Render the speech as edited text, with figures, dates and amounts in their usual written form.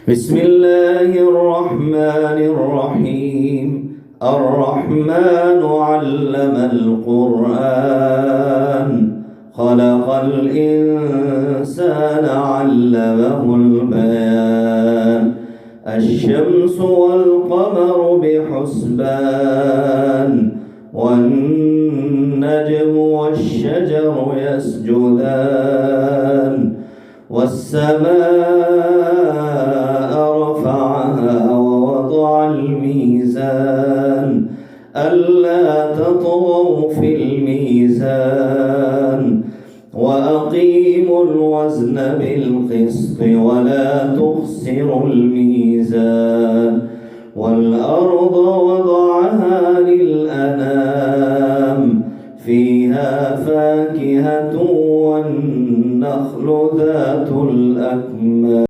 بسم الله الرحمن الرحيم. الرحمن علم القرآن خلق الإنسان علمه البيان. الشمس والقمر بحسبان والنجم والشجر يسجدان والسماء رفعها ووضع الميزان ألا تطغوا في الميزان وأقيموا الوزن بالقسط ولا تخسروا الميزان والأرض وضعها للأنام فيها فاكهة والنخل ذات الأكمام